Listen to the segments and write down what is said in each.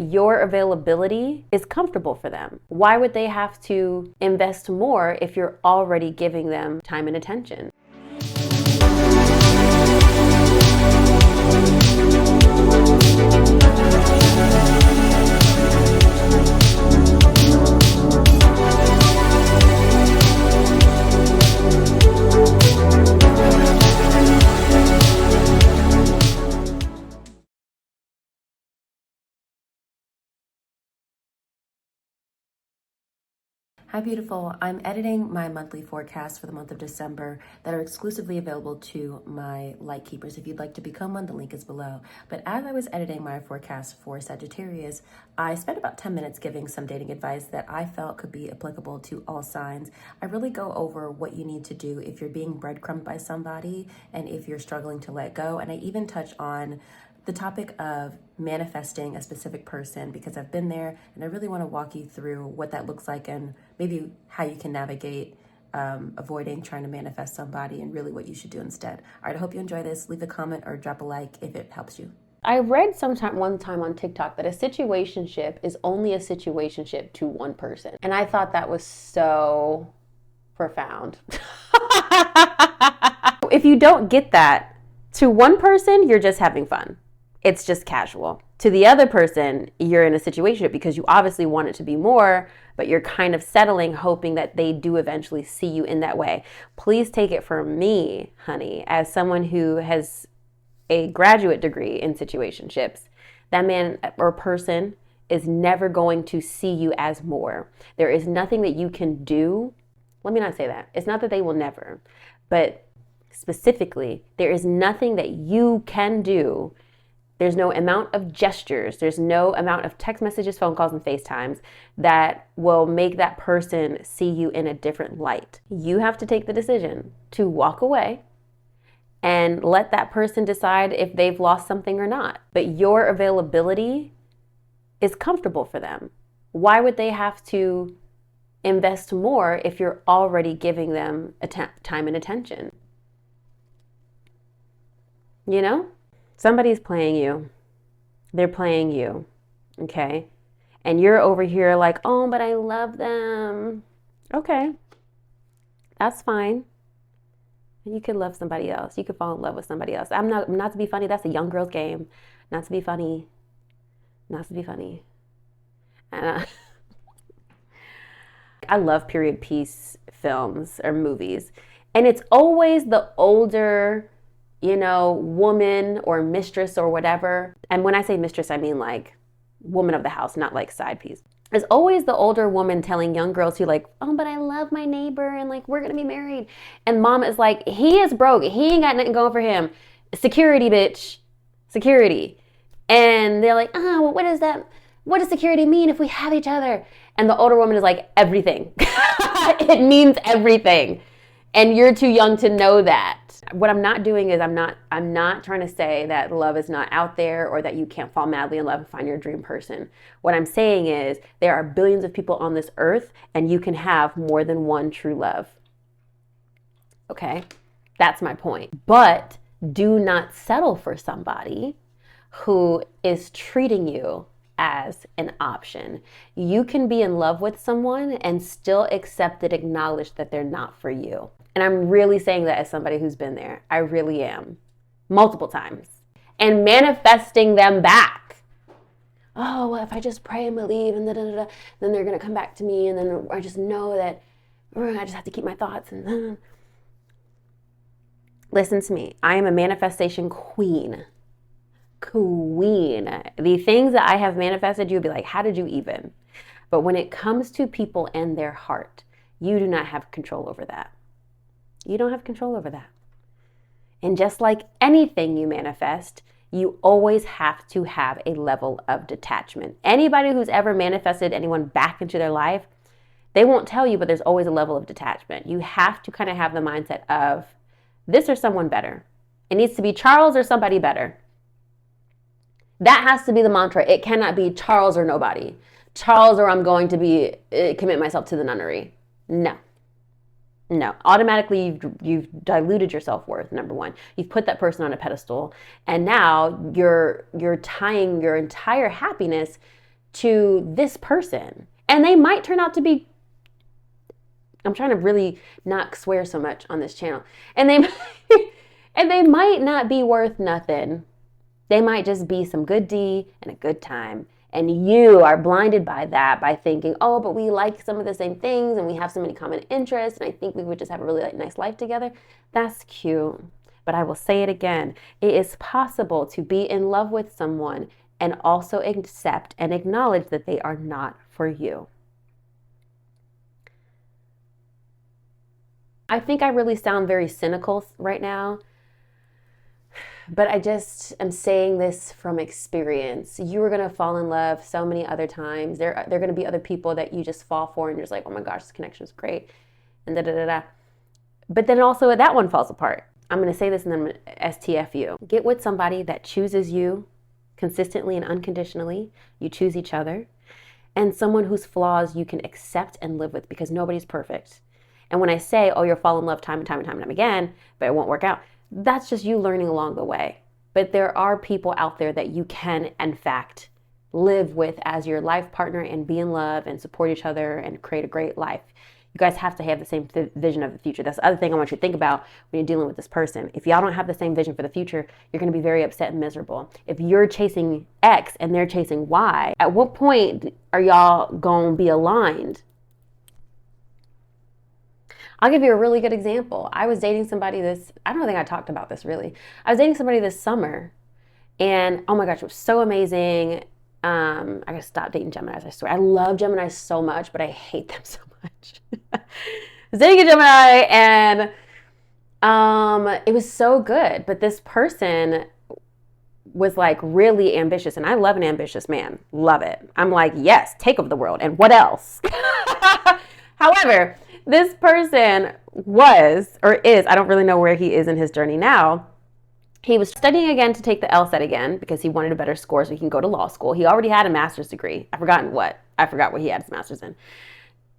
Your availability is comfortable for them. Why would they have to invest more if you're already giving them time and attention? Hi beautiful, I'm editing my monthly forecast for the month of December that are exclusively available to my Lightkeepers. If you'd like to become one, the link is below. But as I was editing my forecast for Sagittarius, I spent about 10 minutes giving some dating advice that I felt could be applicable to all signs. I really go over what you need to do if you're being breadcrumbed by somebody and if you're struggling to let go. And I even touch on the topic of manifesting a specific person because I've been there, and I really want to walk you through what that looks like and maybe how you can navigate avoiding trying to manifest somebody and really what you should do instead. All right, I hope you enjoy this. Leave a comment or drop a like if it helps you. I read one time on TikTok that a situationship is only a situationship to one person. And I thought that was so profound. If you don't get that, to one person, you're just having fun. It's just casual. To the other person, you're in a situation because you obviously want it to be more, but you're kind of settling, hoping that they do eventually see you in that way. Please take it from me, honey, as someone who has a graduate degree in situationships. That man or person is never going to see you as more. There is nothing that you can do. Let me not say that. It's not that they will never, but specifically, there is nothing that you can do. There's no amount of gestures, there's no amount of text messages, phone calls, and FaceTimes that will make that person see you in a different light. You have to take the decision to walk away and let that person decide if they've lost something or not. But your availability is comfortable for them. Why would they have to invest more if you're already giving them time and attention? You know? Somebody's playing you. They're playing you, okay? And you're over here like, oh, but I love them. Okay, that's fine. And you can love somebody else. You can fall in love with somebody else. I'm not to be funny. That's a young girl's game. Not to be funny. Not to be funny. And I love period piece films or movies. And it's always the older, woman or mistress or whatever. And when I say mistress, I mean like woman of the house, not like side piece. It's always the older woman telling young girls who like, oh, but I love my neighbor and like, we're going to be married. And mom is like, he is broke. He ain't got nothing going for him. Security, bitch. Security. And they're like, well, what is that? What does security mean if we have each other? And the older woman is like, everything. It means everything. And you're too young to know that. What I'm not doing is I'm not trying to say that love is not out there or that you can't fall madly in love and find your dream person. What I'm saying is there are billions of people on this earth and you can have more than one true love. Okay? That's my point. But do not settle for somebody who is treating you as an option. You can be in love with someone and still accept and acknowledge that they're not for you. And I'm really saying that as somebody who's been there. I really am. Multiple times. And manifesting them back. Oh, well, if I just pray and believe and then they're going to come back to me. And then I just know that I just have to keep my thoughts. And listen to me. I am a manifestation queen. The things that I have manifested, you'll be like, how did you even? But when it comes to people and their heart, you do not have control over that. You don't have control over that. And just like anything you manifest, you always have to have a level of detachment. Anybody who's ever manifested anyone back into their life, they won't tell you, but there's always a level of detachment. You have to kind of have the mindset of this or someone better. It needs to be Charles or somebody better. That has to be the mantra. It cannot be Charles or nobody. Charles or I'm going to commit myself to the nunnery. No. Automatically you've diluted your self-worth, number one. You've put that person on a pedestal, and now you're tying your entire happiness to this person. And they might turn out to be, I'm trying to really not swear so much on this channel. And they and they might not be worth nothing. They might just be some good D and a good time. And you are blinded by that, by thinking, oh, but we like some of the same things and we have so many common interests and I think we would just have a really nice life together. That's cute. But I will say it again. It is possible to be in love with someone and also accept and acknowledge that they are not for you. I think I really sound very cynical right now, but I just am saying this from experience. You are going to fall in love so many other times. There are going to be other people that you just fall for and you're just like, oh my gosh, this connection is great. And da da da da. But then also that one falls apart. I'm going to say this and then I'm going to STF you. Get with somebody that chooses you consistently and unconditionally. You choose each other. And someone whose flaws you can accept and live with, because nobody's perfect. And when I say, oh, you'll fall in love time and time and time and time again, but it won't work out, that's just you learning along the way. But there are people out there that you can, in fact, live with as your life partner and be in love and support each other and create a great life. You guys have to have the same vision of the future. That's the other thing I want you to think about when you're dealing with this person. If y'all don't have the same vision for the future, you're going to be very upset and miserable. If you're chasing X and they're chasing Y, at what point are y'all going to be aligned? I'll give you a really good example. I was dating somebody I don't think I talked about this really. I was dating somebody this summer and oh my gosh, it was so amazing. I gotta stop dating Geminis, I swear. I love Geminis so much, but I hate them so much. I was dating a Gemini and it was so good. But this person was like really ambitious and I love an ambitious man. Love it. I'm like, yes, take over the world. And what else? However, this person was, or is, I don't really know where he is in his journey now. He was studying again to take the LSAT again because he wanted a better score so he can go to law school. He already had a master's degree. I forgot what he had his master's in.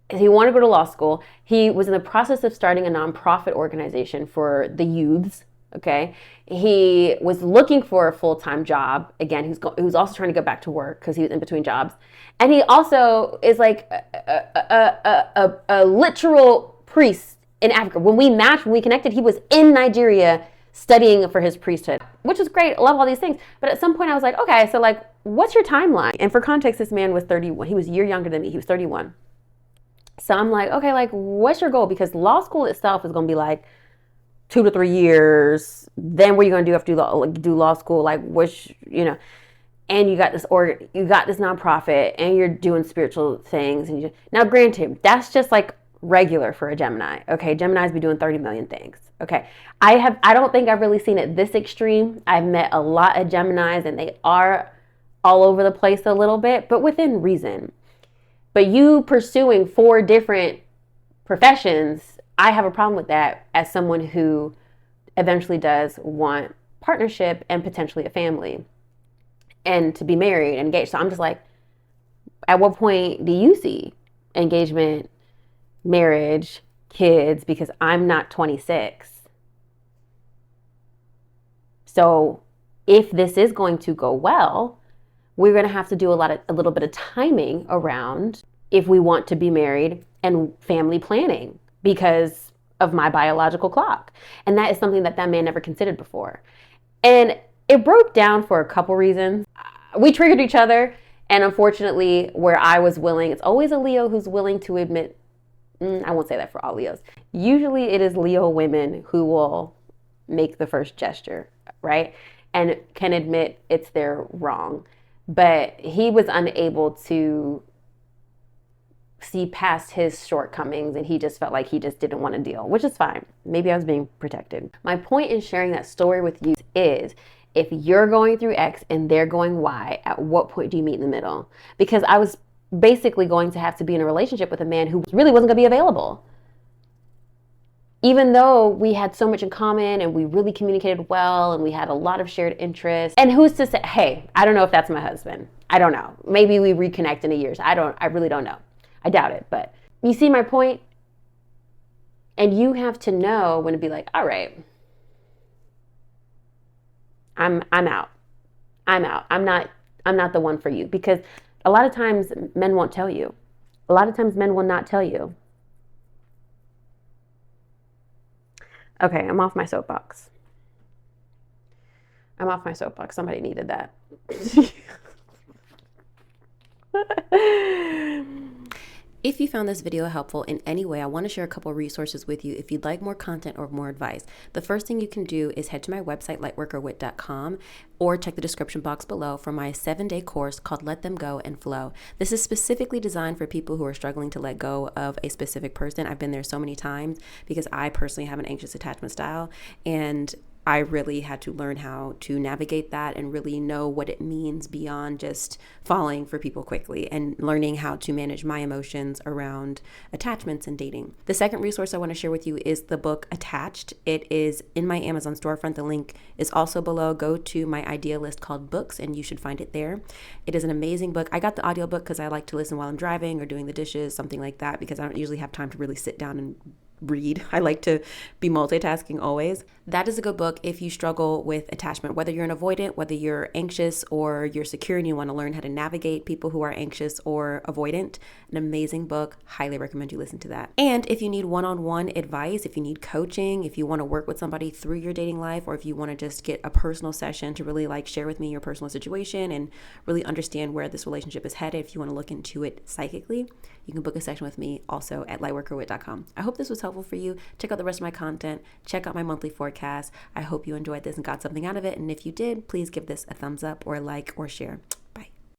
He wanted to go to law school. He was in the process of starting a nonprofit organization for the youths. Okay. He was looking for a full-time job. Again, he was also trying to go back to work because he was in between jobs. And he also is like a literal priest in Africa. When we connected, he was in Nigeria studying for his priesthood, which is great. I love all these things. But at some point I was like, okay, so like, what's your timeline? And for context, this man was 31. He was a year younger than me. He was 31. So I'm like, okay, like, what's your goal? Because law school itself is going to be like 2 to 3 years. Then what are you going to do after you do law school? Like, which, and you got this nonprofit and you're doing spiritual things. And now granted, that's just like regular for a Gemini. Okay. Geminis be doing 30 million things. Okay. I don't think I've really seen it this extreme. I've met a lot of Geminis and they are all over the place a little bit, but within reason. But you pursuing 4 different professions, I have a problem with that as someone who eventually does want partnership and potentially a family and to be married and engaged. So I'm just like, at what point do you see engagement, marriage, kids? Because I'm not 26. So if this is going to go well, we're going to have to do a little bit of timing around if we want to be married and family planning because of my biological clock. And that is something that man never considered before. And it broke down for a couple reasons. We triggered each other. And unfortunately, where I was willing, it's always a Leo who's willing to admit, I won't say that for all Leos. Usually it is Leo women who will make the first gesture, right? And can admit it's their wrong. But he was unable to see past his shortcomings and he just felt like he just didn't want to deal, which is fine. Maybe I was being protected. My point in sharing that story with you is if you're going through X and they're going Y, at what point do you meet in the middle? Because I was basically going to have to be in a relationship with a man who really wasn't going to be available. Even though we had so much in common and we really communicated well and we had a lot of shared interests. And who's to say, hey, I don't know if that's my husband. I don't know. Maybe we reconnect in a year. I really don't know. I doubt it, but you see my point? And you have to know when to be like, all right, I'm out. I'm not the one for you. Because A lot of times men won't tell you. A lot of times men will not tell you. Okay, I'm off my soapbox. Somebody needed that. If you found this video helpful in any way, I want to share a couple resources with you if you'd like more content or more advice. The first thing you can do is head to my website, lightworkerwit.com, or check the description box below for my 7-day course called Let Them Go and Flow. This is specifically designed for people who are struggling to let go of a specific person. I've been there so many times because I personally have an anxious attachment style, and I really had to learn how to navigate that and really know what it means beyond just falling for people quickly, and learning how to manage my emotions around attachments and dating. The second resource I want to share with you is the book Attached. It is in my Amazon storefront. The link is also below. Go to my idea list called books and you should find it there. It is an amazing book. I got the audiobook because I like to listen while I'm driving or doing the dishes, something like that, because I don't usually have time to really sit down and read. I like to be multitasking always. That is a good book if you struggle with attachment, whether you're an avoidant, whether you're anxious or you're secure and you want to learn how to navigate people who are anxious or avoidant. An amazing book. Highly recommend you listen to that. And if you need one-on-one advice, if you need coaching, if you want to work with somebody through your dating life, or if you want to just get a personal session to really share with me your personal situation and really understand where this relationship is headed, if you want to look into it psychically, you can book a session with me also at lightworkerwit.com. I hope this was helpful for you. Check out the rest of my content. Check out my monthly forecast. I hope you enjoyed this and got something out of it. And if you did, please give this a thumbs up or a like or share.